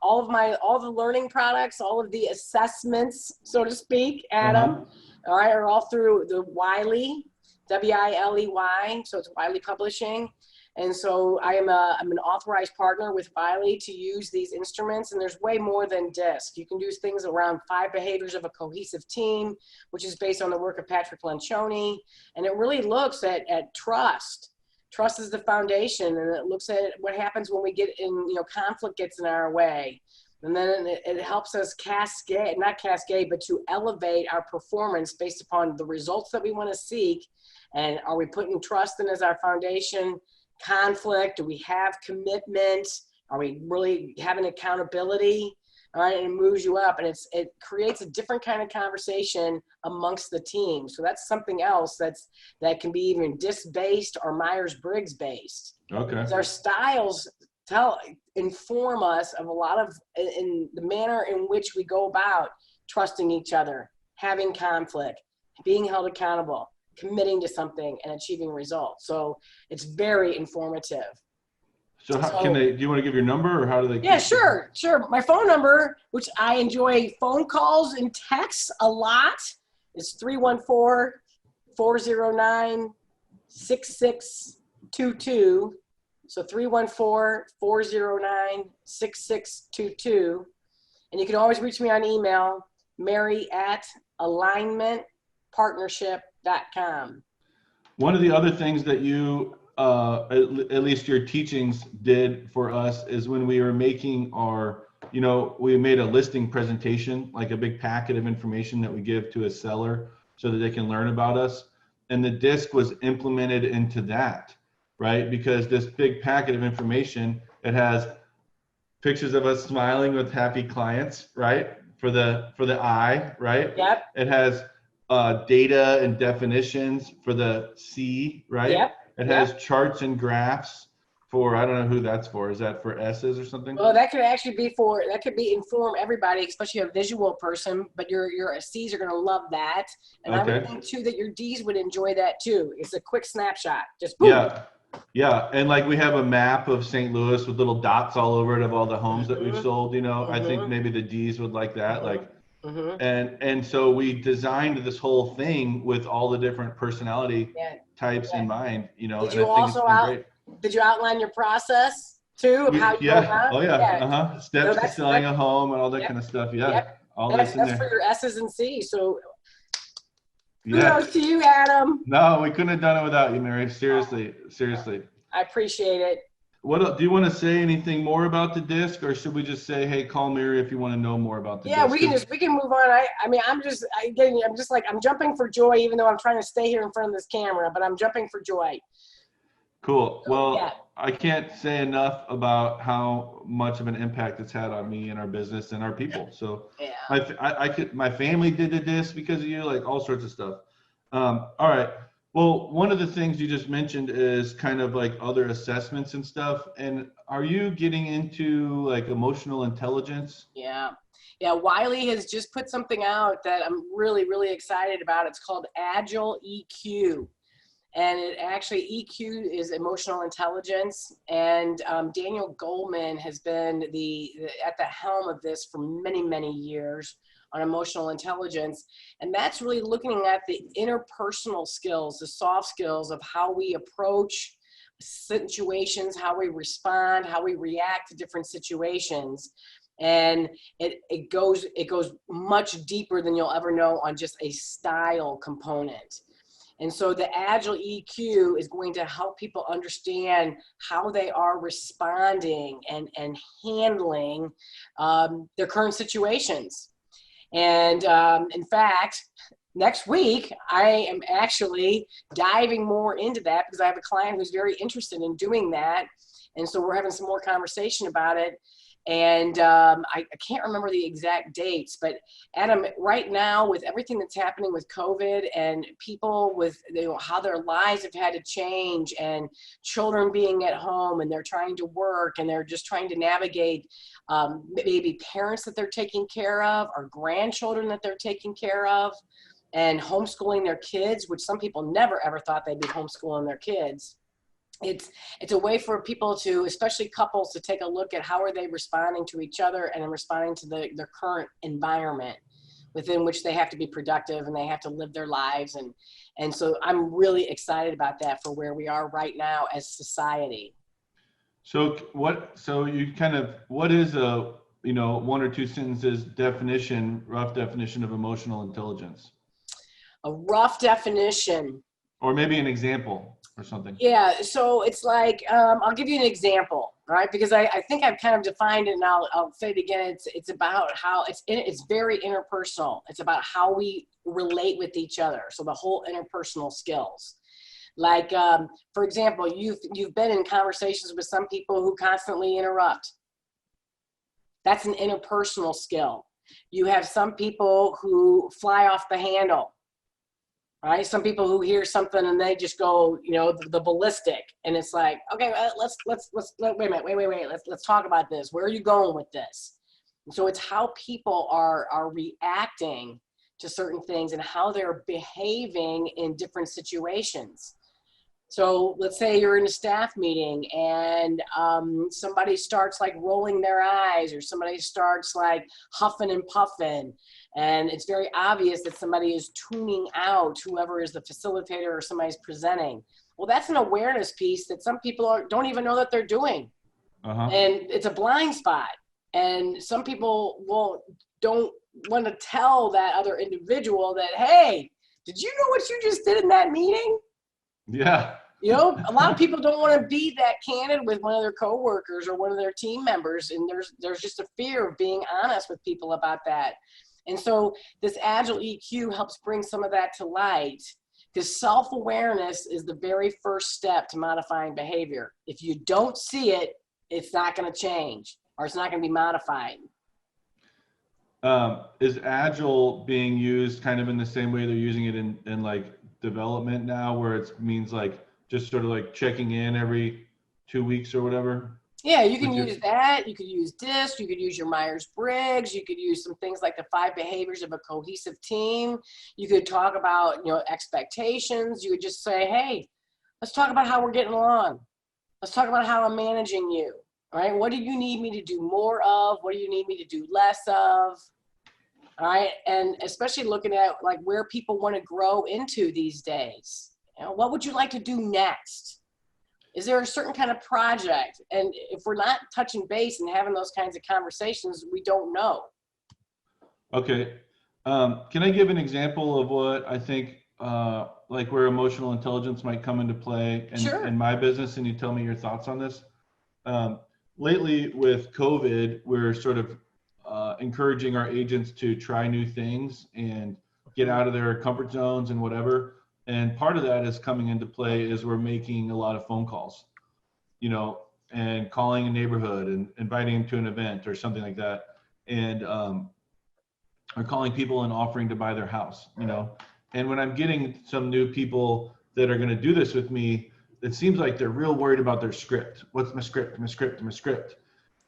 all the learning products, all of the assessments, so to speak, Adam, all right, are all through the Wiley, W-I-L-E-Y. So it's Wiley Publishing. And so I'm an authorized partner with Wiley to use these instruments, and there's way more than DISC. You can do things around 5 behaviors of a cohesive team, which is based on the work of Patrick Lencioni, and it really looks at trust. Trust is the foundation, and it looks at what happens when we get in, you know, conflict gets in our way. And then it helps us not cascade, but to elevate our performance based upon the results that we want to seek. And are we putting trust in as our foundation? Conflict? Do we have commitment? Are we really having accountability? All right, and it moves you up, and it creates a different kind of conversation amongst the team. So that's something else that can be even DISC-based or Myers-Briggs based. Okay. Our styles inform us of a lot of in the manner in which we go about trusting each other, having conflict, being held accountable, committing to something, and achieving results. So it's very informative. So do you want to give your number, or how do they? Yeah, sure. My phone number, which I enjoy phone calls and texts a lot, is 314-409-6622. So 314-409-6622. And you can always reach me on email, mary@alignmentpartnership.com. One of the other things that you, at least your teachings did for us, is when we were making we made a listing presentation, like a big packet of information that we give to a seller so that they can learn about us. And the DISC was implemented into that, right? Because this big packet of information, it has pictures of us smiling with happy clients, right? For the eye, right? Yep. It has data and definitions for the C, right? Yep. It has charts and graphs for, I don't know who that's for. Is that for S's or something? Well, that could actually be inform everybody, especially a visual person, but your C's are going to love that. And I would think too that your D's would enjoy that too. It's a quick snapshot. Just boom. Yeah. And like we have a map of St. Louis with little dots all over it of all the homes that we've sold, I think maybe the D's would like that. And so we designed this whole thing with all the different personality types in mind, Did you did you outline your process too of how you go about? Oh yeah. Steps to selling a home and all that kind of stuff. All that's in there. That's for your S's and C's. So kudos to you, Adam. No, we couldn't have done it without you, Mary. Seriously. I appreciate it. What do you want to say anything more about the DISC, or should we just say, hey, call Mary if you want to know more about the DISC? we can move on. I'm jumping for joy, even though I'm trying to stay here in front of this camera, but I'm jumping for joy. Cool. Well, I can't say enough about how much of an impact it's had on me and our business and our people. So my family did the DISC because of you, like all sorts of stuff. All right. Well, one of the things you just mentioned is kind of like other assessments and stuff. And are you getting into like emotional intelligence? Yeah. Wiley has just put something out that I'm really, really excited about. It's called Agile EQ. And it actually, EQ is emotional intelligence. And Daniel Goleman has been at the helm of this for many, many years on emotional intelligence. And that's really looking at the interpersonal skills, the soft skills of how we approach situations, how we respond, how we react to different situations. And it goes much deeper than you'll ever know on just a style component. And so the Agile EQ is going to help people understand how they are responding and handling their current situations. And in fact, next week, I am actually diving more into that because I have a client who's very interested in doing that. And so we're having some more conversation about it. And I can't remember the exact dates, but Adam, right now with everything that's happening with COVID and people with how their lives have had to change and children being at home and they're trying to work and they're just trying to navigate maybe parents that they're taking care of or grandchildren that they're taking care of and homeschooling their kids, which some people never ever thought they'd be homeschooling their kids. It's a way for people to, especially couples, to take a look at how are they responding to each other and responding to their current environment within which they have to be productive and they have to live their lives. And so I'm really excited about that for where we are right now as society. So what is a, one or two sentences rough definition of emotional intelligence? A rough definition. Or maybe an example or something. Yeah, so it's like, I'll give you an example, right? Because I think I've kind of defined it, and I'll say it again. It's about how it's very interpersonal. It's about how we relate with each other. So the whole interpersonal skills. Like, for example, you've been in conversations with some people who constantly interrupt. That's an interpersonal skill. You have some people who fly off the handle. Right? Some people who hear something and they just go, the ballistic, and it's like, okay, let's wait a minute, let's talk about this. Where are you going with this? And so it's how people are reacting to certain things and how they're behaving in different situations. So let's say you're in a staff meeting and somebody starts like rolling their eyes, or somebody starts like huffing and puffing. And it's very obvious that somebody is tuning out whoever is the facilitator or somebody's presenting. Well, that's an awareness piece that some people don't even know that they're doing. Uh-huh. And it's a blind spot. And some people don't want to tell that other individual that, hey, did you know what you just did in that meeting? Yeah. A lot of people don't want to be that candid with one of their coworkers or one of their team members. And there's just a fear of being honest with people about that. And so this Agile EQ helps bring some of that to light, because self-awareness is the very first step to modifying behavior. If you don't see it, it's not going to change, or it's not going to be modified. Is Agile being used kind of in the same way they're using it in like development now, where it means like just sort of like checking in every 2 weeks or whatever? Yeah, you can use that. You could use DISC. You could use your Myers-Briggs. You could use some things like the 5 behaviors of a cohesive team. You could talk about, expectations. You would just say, hey, let's talk about how we're getting along. Let's talk about how I'm managing you. All right. What do you need me to do more of? What do you need me to do less of? All right. And especially looking at like where people want to grow into these days. What would you like to do next? Is there a certain kind of project? And if we're not touching base and having those kinds of conversations, we don't know. Okay. Can I give an example of what I think, like where emotional intelligence might come into play in my business, and you tell me your thoughts on this? Lately with COVID, we're sort of encouraging our agents to try new things and get out of their comfort zones and whatever. And part of that is coming into play is we're making a lot of phone calls, and calling a neighborhood and inviting them to an event or something like that. And or calling people and offering to buy their house, And when I'm getting some new people that are going to do this with me, it seems like they're real worried about their script. What's my script? My script, my script.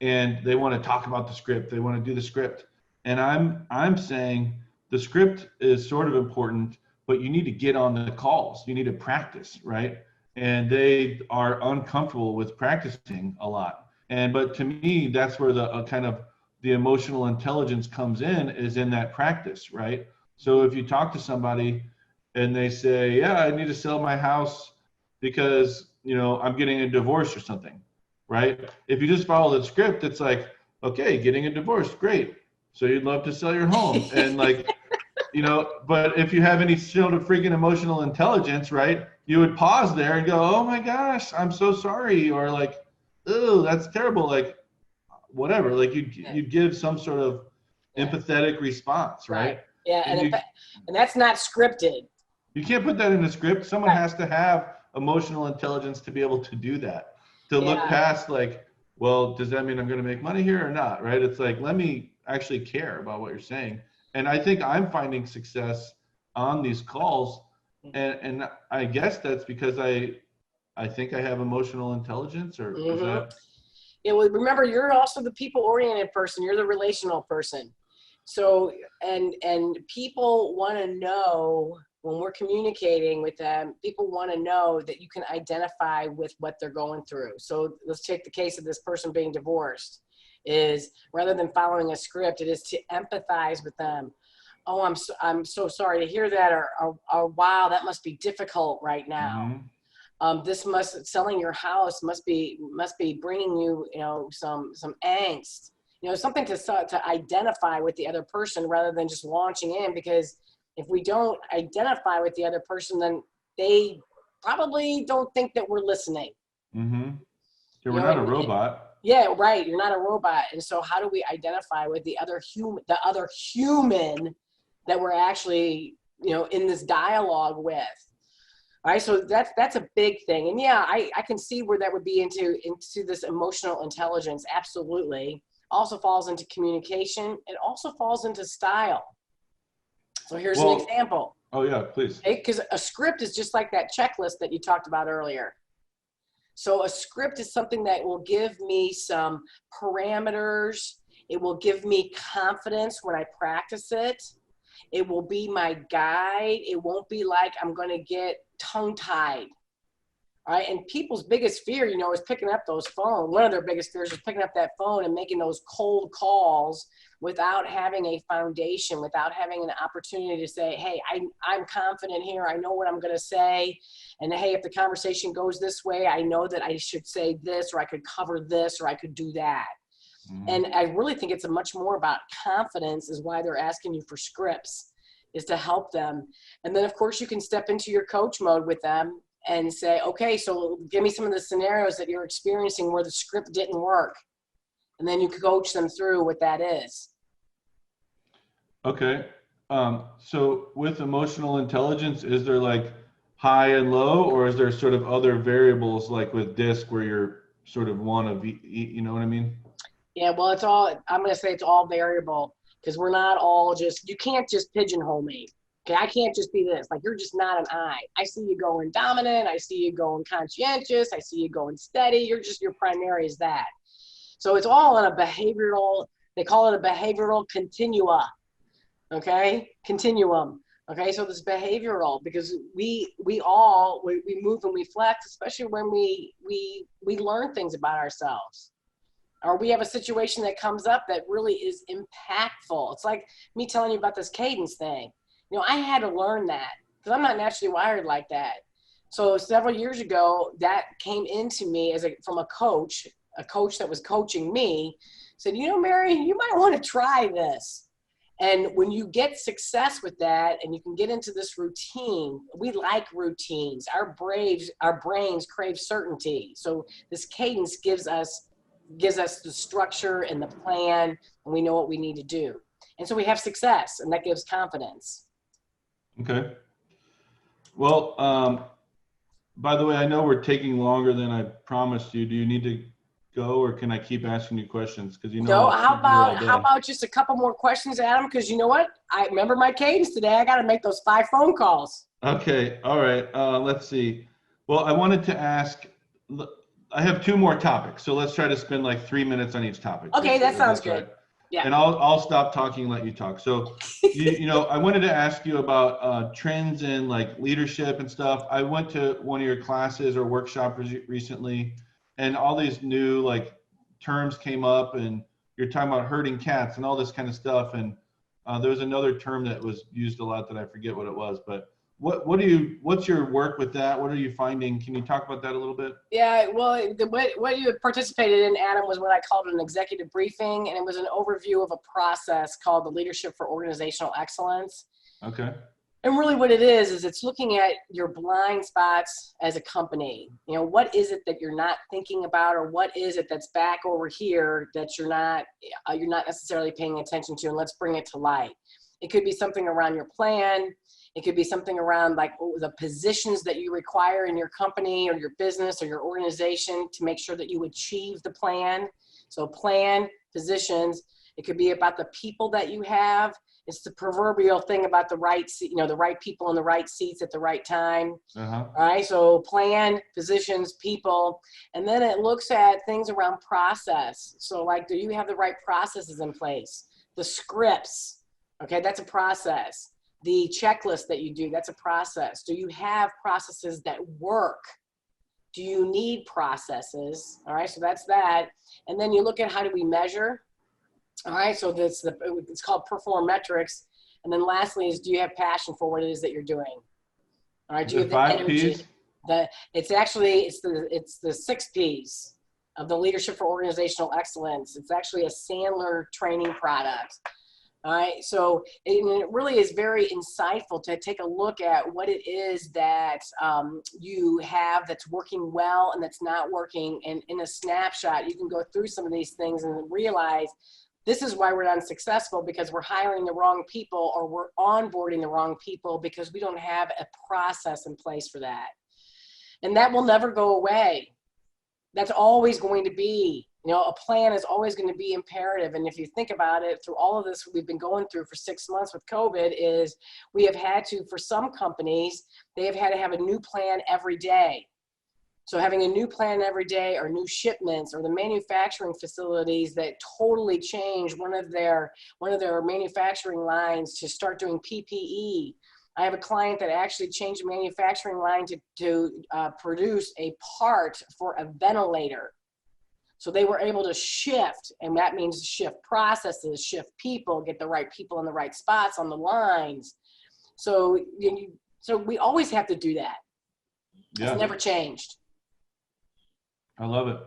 And they want to talk about the script. They want to do the script. And I'm saying the script is sort of important, but you need to get on the calls. You need to practice, right? And they are uncomfortable with practicing a lot. But to me, that's where the kind of the emotional intelligence comes in, is in that practice, right? So if you talk to somebody and they say, yeah, I need to sell my house because, I'm getting a divorce or something, right? If you just follow the script, it's like, okay, getting a divorce, great. So you'd love to sell your home. And but if you have any sort of freaking emotional intelligence, right, you would pause there and go, oh my gosh, I'm so sorry. Or like, oh, that's terrible. Like, whatever. Like you'd give some sort of empathetic response, right? Yeah, and that's not scripted. You can't put that in a script. Someone has to have emotional intelligence to be able to do that, to look past like, well, does that mean I'm going to make money here or not, right? It's like, let me actually care about what you're saying. And I think I'm finding success on these calls. And I guess that's because I think I have emotional intelligence, or is that? Yeah, well, remember, you're also the people-oriented person. You're the relational person. So, and people want to know, when we're communicating with them, people want to know that you can identify with what they're going through. So let's take the case of this person being divorced. Is rather than following a script, it is to empathize with them. Oh, I'm so sorry to hear that, or wow, that must be difficult right now. Selling your house must be bringing you, some angst, something to identify with the other person rather than just launching in. Because if we don't identify with the other person, then they probably don't think that we're listening. Yeah, we're not a robot. Yeah, right. You're not a robot. And so how do we identify with the other human that we're actually, in this dialogue with? All right. So that's a big thing. And yeah, I can see where that would be into this emotional intelligence. Absolutely. Also falls into communication. It also falls into style. So here's an example. Oh yeah, please. Because a script is just like that checklist that you talked about earlier. So a script is something that will give me some parameters. It will give me confidence when I practice it. It will be my guide. It won't be like I'm going to get tongue-tied. All right. And people's biggest fear, is picking up those phones. One of their biggest fears is picking up that phone and making those cold calls without having a foundation, without having an opportunity to say, hey, I'm confident here. I know what I'm going to say. And hey, if the conversation goes this way, I know that I should say this, or I could cover this, or I could do that. And I really think it's much more about confidence, is why they're asking you for scripts, is to help them. And then of course you can step into your coach mode with them and say, okay, so give me some of the scenarios that you're experiencing where the script didn't work. And then you coach them through what that is. Okay. So with emotional intelligence, is there like high and low, or is there sort of other variables like with DISC where you're sort of one of, you know what I mean? Yeah, well, I'm going to say it's all variable, because we're not all you can't just pigeonhole me. Okay, I can't just be this. Like, you're just not an I see you going dominant. I see you going conscientious. I see you going steady. Your primary is that. So it's all on a behavioral, they call it a behavioral continua. Okay, continuum. Okay, so this behavioral, because we move and we flex, especially when we learn things about ourselves. Or we have a situation that comes up that really is impactful. It's like me telling you about this cadence thing. I had to learn that, because I'm not naturally wired like that. So several years ago, that came into me from a coach that was coaching me, said, Mary, you might want to try this. And when you get success with that, and you can get into this routine, we like routines. Our brains crave certainty. So this cadence gives us the structure and the plan, and we know what we need to do. And so we have success, and that gives confidence. Okay. Well, by the way, I know we're taking longer than I promised you. Do you need to go, or can I keep asking you questions? Because No, how about just a couple more questions, Adam? Because you know what? I remember my cadence today. I got to make those 5 phone calls. Okay. All right. Let's see. Well, I wanted to ask, I have 2 more topics, so let's try to spend like 3 minutes on each topic. Okay, that sounds good. Yeah. And I'll stop talking and let you talk. So, I wanted to ask you about trends in like leadership and stuff. I went to one of your classes or workshops recently, and all these new like terms came up, and you're talking about herding cats and all this kind of stuff. And there was another term that was used a lot that I forget what it was, but what's your work with that? What are you finding? Can you talk about that a little bit? Yeah, well, what you participated in, Adam, was what I called an executive briefing, and it was an overview of a process called the Leadership for Organizational Excellence. Okay. And really what it is it's looking at your blind spots as a company. What is it that you're not thinking about, or what is it that's back over here that you're not necessarily paying attention to, and let's bring it to light. It could be something around your plan. It could be something around like the positions that you require in your company or your business or your organization to make sure that you achieve the plan. So plan, positions. It could be about the people that you have. It's the proverbial thing about the right people in the right seats at the right time. Uh-huh. All right. So plan, positions, people, and then it looks at things around process. So like, do you have the right processes in place? The scripts. Okay. That's a process. The checklist that you do, that's a process. Do you have processes that work? Do you need processes? All right, so that's that. And then you look at how do we measure? All right, so it's called perform metrics. And then lastly is, do you have passion for what it is that you're doing? All right, do you have the 5 energy? Ps? It's the 6 Ps of the Leadership for Organizational Excellence. It's actually a Sandler training product. All right, so it really is very insightful to take a look at what it is that you have that's working well and that's not working. And in a snapshot, you can go through some of these things and realize this is why we're unsuccessful, because we're hiring the wrong people, or we're onboarding the wrong people because we don't have a process in place for that. And that will never go away. That's always going to be. A plan is always going to be imperative. And if you think about it, through all of this we've been going through for 6 months with COVID, is we have had to, for some companies, they have had to have a new plan every day. So having a new plan every day, or new shipments, or the manufacturing facilities that totally change one of their manufacturing lines to start doing PPE. I have a client that actually changed the manufacturing line to produce a part for a ventilator. So they were able to shift, and that means shift processes, shift people, get the right people in the right spots on the lines. So we always have to do that. Yeah. It's never changed. I love it.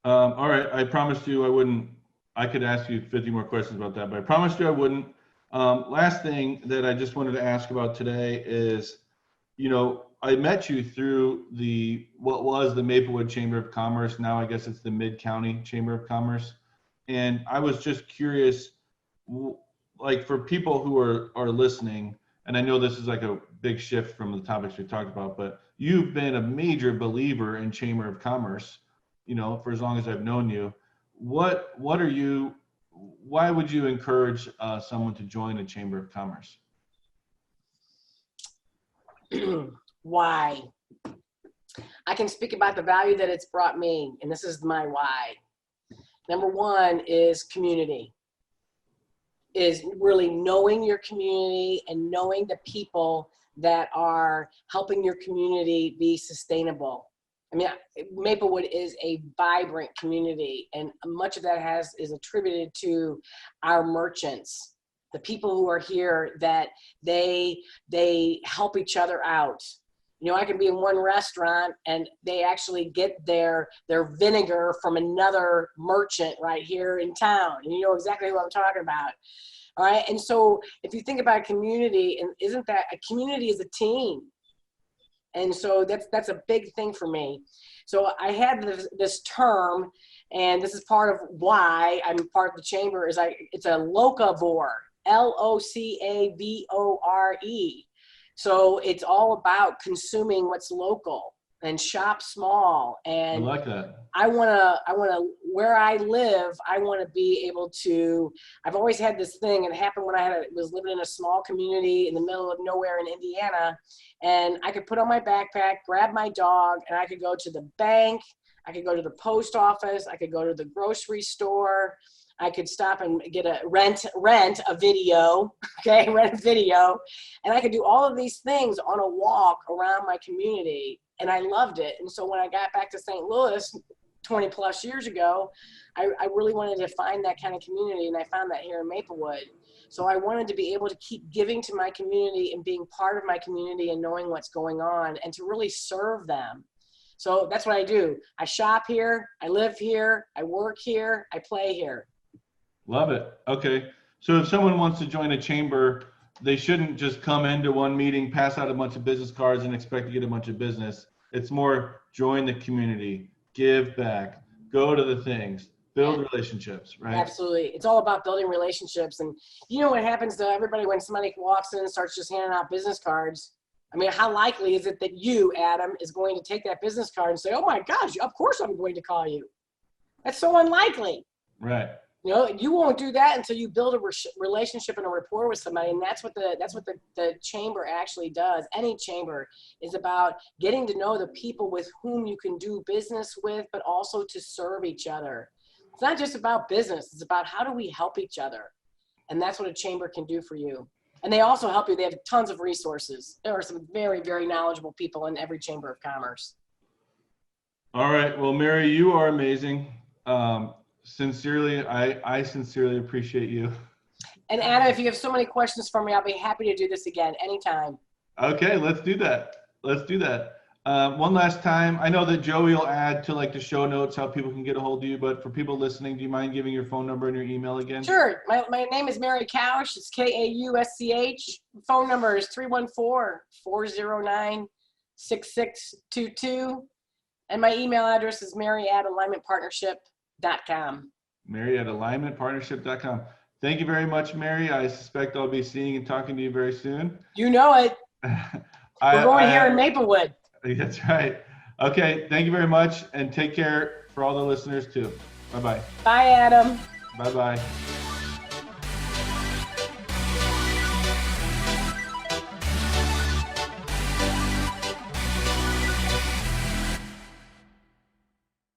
All right, I promised you I wouldn't. I could ask you 50 more questions about that, but I promised you I wouldn't. Last thing that I just wanted to ask about today is, I met you through what was the Maplewood Chamber of Commerce. Now I guess it's the Mid-County Chamber of Commerce. And I was just curious, like for people who are listening, and I know this is like a big shift from the topics we talked about, but you've been a major believer in Chamber of Commerce, for as long as I've known you. Why would you encourage someone to join a Chamber of Commerce? Why? I can speak about the value that it's brought me, and this is my why. Number one is community, is really knowing your community and knowing the people that are helping your community be sustainable. I mean, Maplewood is a vibrant community, and much of that is attributed to our merchants, the people who are here, that they help each other out. I can be in one restaurant and they actually get their vinegar from another merchant right here in town. And you know exactly what I'm talking about. All right. And so if you think about a community, and isn't that a community is a team? And so that's a big thing for me. So I had this term, and this is part of why I'm part of the chamber, it's a locavore, Locavore. So it's all about consuming what's local and shop small. And I like that. I want to, where I live, I want to be able to, I've always had this thing, and it happened when I was living in a small community in the middle of nowhere in Indiana, and I could put on my backpack, grab my dog, and I could go to the bank, I could go to the post office, I could go to the grocery store, I could stop and get rent a video, okay, rent a video. And I could do all of these things on a walk around my community. And I loved it. And so when I got back to St. Louis 20 plus years ago, I really wanted to find that kind of community, and I found that here in Maplewood. So I wanted to be able to keep giving to my community and being part of my community and knowing what's going on and to really serve them. So that's what I do. I shop here, I live here, I work here, I play here. Love it. Okay. So if someone wants to join a chamber, they shouldn't just come into one meeting, pass out a bunch of business cards and expect to get a bunch of business. It's more join the community, give back, go to the things, build relationships, right? Absolutely. It's all about building relationships. And you know what happens to everybody when somebody walks in and starts just handing out business cards? I mean, how likely is it that you, Adam, is going to take that business card and say, oh my gosh, of course I'm going to call you? That's so unlikely. Right. You know, you won't do that until you build a relationship and a rapport with somebody, and that's what the chamber actually does. Any chamber is about getting to know the people with whom you can do business with, but also to serve each other. It's not just about business; it's about how do we help each other, and that's what a chamber can do for you. And they also help you. They have tons of resources. There are some very, very knowledgeable people in every chamber of commerce. All right. Well, Mary, you are amazing. Sincerely, I sincerely appreciate you. And Anna, if you have so many questions for me, I'll be happy to do this again anytime. Okay, let's do that. Let's do that. One last time, I know that Joey will add to like the show notes how people can get a hold of you, but for people listening, do you mind giving your phone number and your email again? Sure. My name is Mary Kausch. It's Kausch. Phone number is 314-409-6622. And my email address is mary@alignmentpartnership.com. Mary@alignmentpartnership.com. Thank you very much, Mary. I suspect I'll be seeing and talking to you very soon. You know it. We're going here in Maplewood. That's right. Okay. Thank you very much, and take care for all the listeners too. Bye-bye. Bye, Adam. Bye-bye.